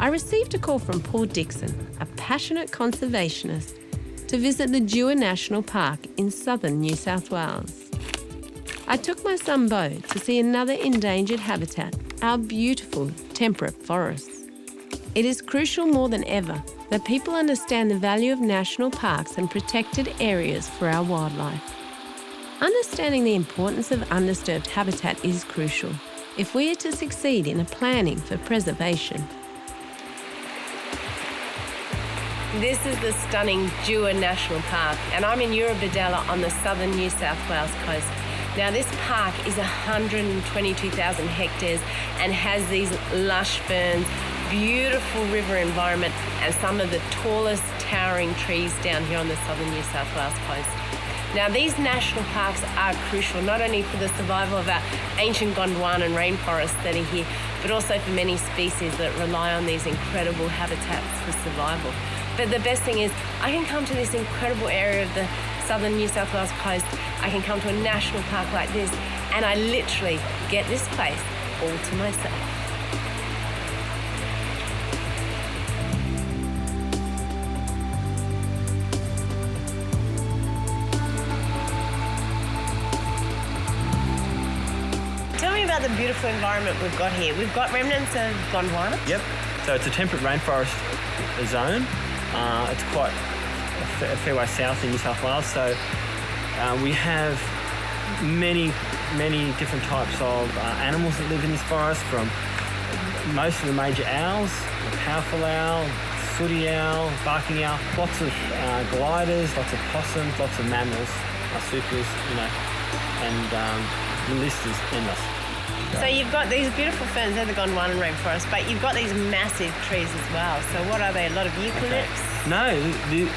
I received a call from Paul Dixon, a passionate conservationist, to visit the Deua National Park in southern New South Wales. I took my son Bo to see another endangered habitat, our beautiful temperate forests. It is crucial more than ever that people understand the value of national parks and protected areas for our wildlife. Understanding the importance of undisturbed habitat is crucial if we are to succeed in planning for preservation. This is the stunning Deua National Park, and I'm in Eurobodalla on the southern New South Wales coast. Now, this park is 122,000 hectares and has these lush ferns, beautiful river environment, and some of the tallest towering trees down here on the southern New South Wales coast. Now, these national parks are crucial not only for the survival of our ancient Gondwanan rainforests that are here, but also for many species that rely on these incredible habitats for survival. But the best thing is I can come to this incredible area of the southern New South Wales coast. I can come to a national park like this, and I literally get this place all to myself. Tell me about the beautiful environment we've got here. We've got remnants of Gondwanan. Yep. So it's a temperate rainforest zone. It's quite a fair way south in New South Wales. So we have many different types of animals that live in this forest, from most of the major owls, the powerful owl, sooty owl, barking owl, lots of gliders, lots of possums, lots of mammals, marsupials, and the list is endless. So you've got these beautiful ferns, they're the Gondwanan rainforest, but you've got these massive trees as well. So what are they, a lot of eucalypts? Okay. No,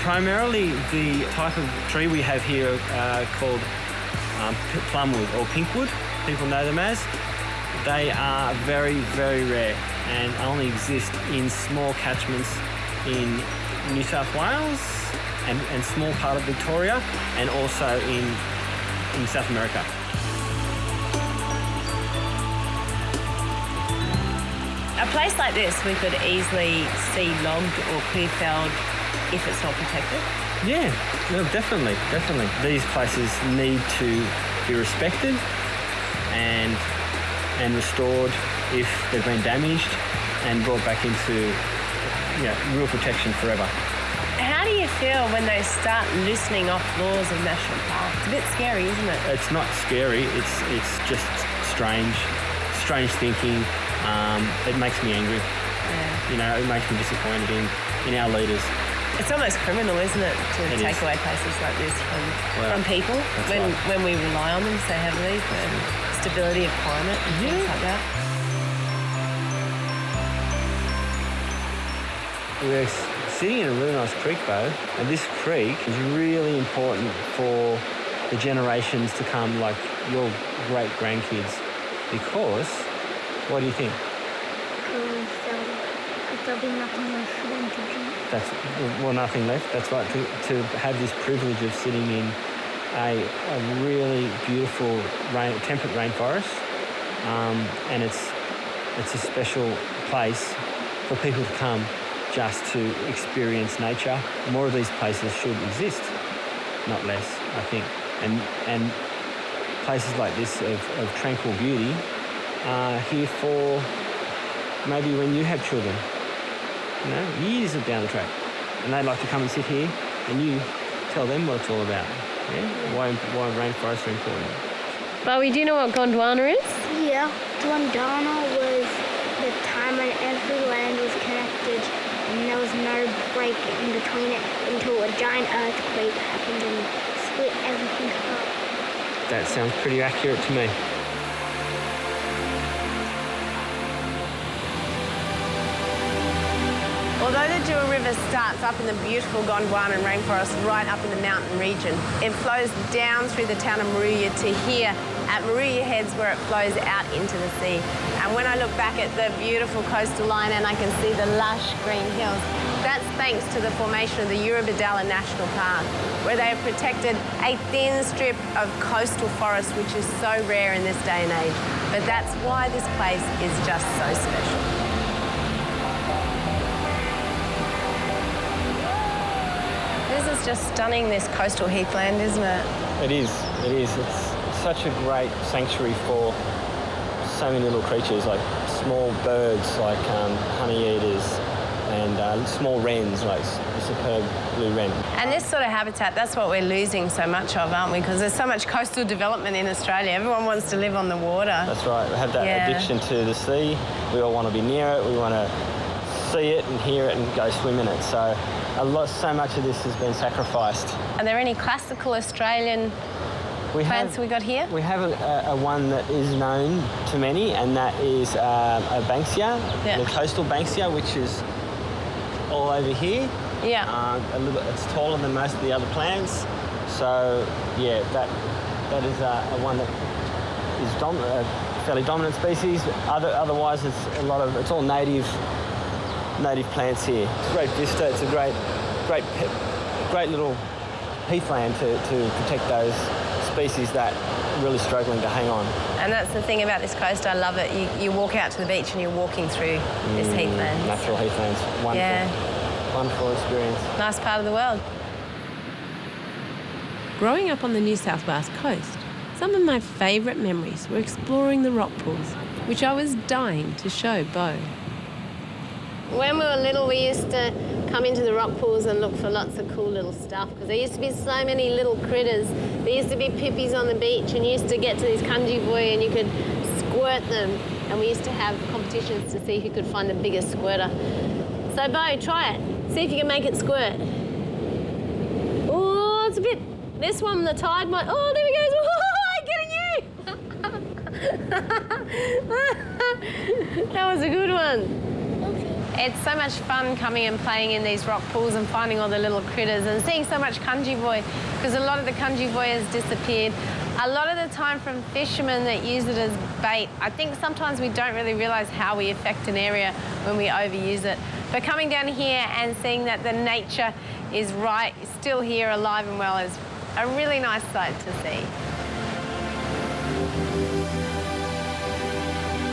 primarily the type of tree we have here called plumwood or pinkwood, people know them as. They are very, very rare and only exist in small catchments in New South Wales and small part of Victoria, and also in South America. A place like this we could easily see logged or clear-felled if it's not protected? Yeah, no, definitely. These places need to be respected and restored if they've been damaged, and brought back into real protection forever. How do you feel when they start loosening off laws of national parks? It's a bit scary, isn't it? It's not scary. It's just strange thinking. It makes me angry. Yeah. It makes me disappointed in our leaders. It's almost criminal, isn't it, to take away places like this from people when we rely on them so heavily for stability of climate and things like that. We're sitting in a really nice creek, though, and this creek is really important for the generations to come, like your great-grandkids, because, what do you think? There'll be nothing left for them to drink. Nothing left. That's right. To have this privilege of sitting in a really beautiful temperate rainforest, and it's a special place for people to come just to experience nature. More of these places should exist, not less, I think. And places like this of tranquil beauty are here for maybe when you have children, years down the track, and they'd like to come and sit here, and you tell them what it's all about. Why rainforests are important. Bowie, do you know what Gondwana is? Yeah, Gondwana was the time when every land was connected and there was no break in between it until a giant earthquake happened and split everything up. That sounds pretty accurate to me. Although the Deua River starts up in the beautiful Gondwanan rainforest right up in the mountain region, it flows down through the town of Moruya to here at Moruya Heads, where it flows out into the sea. And when I look back at the beautiful coastal line and I can see the lush green hills, that's thanks to the formation of the Eurobodalla National Park, where they have protected a thin strip of coastal forest, which is so rare in this day and age. But that's why this place is just so special. It's just stunning, this coastal heathland, isn't it? It is. It's such a great sanctuary for so many little creatures, like small birds, like honey eaters, and small wrens, like the superb blue wren. And this sort of habitat, that's what we're losing so much of, aren't we? Because there's so much coastal development in Australia. Everyone wants to live on the water. That's right. We have that addiction to the sea. We all want to be near it. We want to see it and hear it and go swim in it. So so much of this has been sacrificed. Are there any classical Australian plants we got here? We have a one that is known to many, and that is a Banksia, the coastal Banksia, which is all over here. Yeah. It's taller than most of the other plants. So yeah, that is a one that is a fairly dominant species. Otherwise, it's all native plants here. It's a great vista. It's a great little heathland to protect those species that are really struggling to hang on. And that's the thing about this coast. I love it. You walk out to the beach and you're walking through this heathland. Natural heathlands. Wonderful. Yeah. Wonderful experience. Nice part of the world. Growing up on the New South Wales coast, some of my favourite memories were exploring the rock pools, which I was dying to show Beau. When we were little, we used to come into the rock pools and look for lots of cool little stuff, because there used to be so many little critters. There used to be pippies on the beach, and you used to get to these kanji and you could squirt them, and we used to have competitions to see who could find the biggest squirter. So Beau, try it. See if you can make it squirt. Oh, it's a bit... This one, the tide might... Oh, there he goes. Oh, getting you! That was a good one. It's so much fun coming and playing in these rock pools and finding all the little critters and seeing so much kanji because a lot of the kanji has disappeared. A lot of the time from fishermen that use it as bait. I think sometimes we don't really realise how we affect an area when we overuse it. But coming down here and seeing that the nature is still here, alive and well, is a really nice sight to see.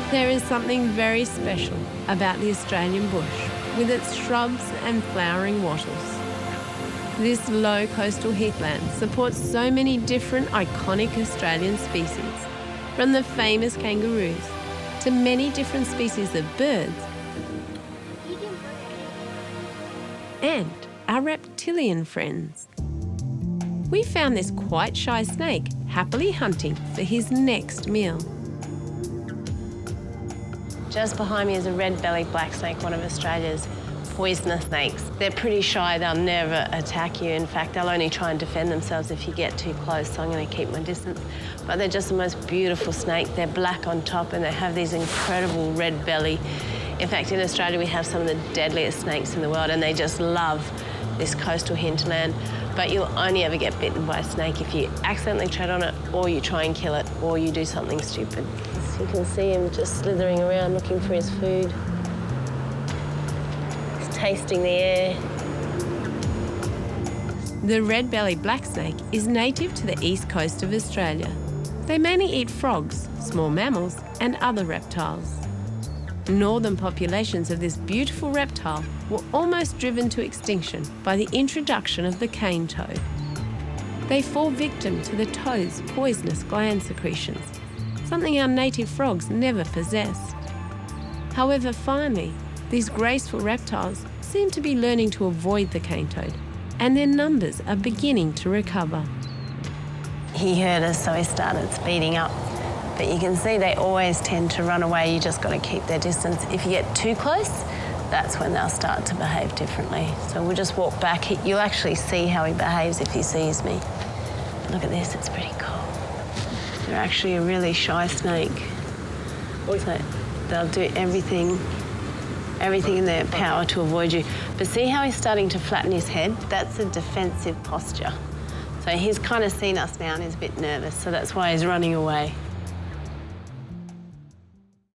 There is something very special about the Australian bush, with its shrubs and flowering wattles. This low coastal heathland supports so many different iconic Australian species, from the famous kangaroos to many different species of birds and our reptilian friends. We found this quite shy snake happily hunting for his next meal. Just behind me is a red-bellied black snake, one of Australia's poisonous snakes. They're pretty shy, they'll never attack you. In fact, they'll only try and defend themselves if you get too close, so I'm going to keep my distance. But they're just the most beautiful snake. They're black on top and they have these incredible red belly. In fact, in Australia, we have some of the deadliest snakes in the world, and they just love this coastal hinterland. But you'll only ever get bitten by a snake if you accidentally tread on it, or you try and kill it, or you do something stupid. You can see him just slithering around looking for his food. He's tasting the air. The red-bellied black snake is native to the east coast of Australia. They mainly eat frogs, small mammals, and other reptiles. Northern populations of this beautiful reptile were almost driven to extinction by the introduction of the cane toad. They fall victim to the toad's poisonous gland secretions, something our native frogs never possess. However, finally, these graceful reptiles seem to be learning to avoid the cane toad, and their numbers are beginning to recover. He heard us, so he started speeding up. But you can see they always tend to run away. You just got to keep their distance. If you get too close, that's when they'll start to behave differently. So we'll just walk back. You'll actually see how he behaves if he sees me. Look at this, it's pretty cool. They're actually a really shy snake. So they'll do everything in their power to avoid you. But see how he's starting to flatten his head? That's a defensive posture. So he's kind of seen us now and he's a bit nervous, so that's why he's running away.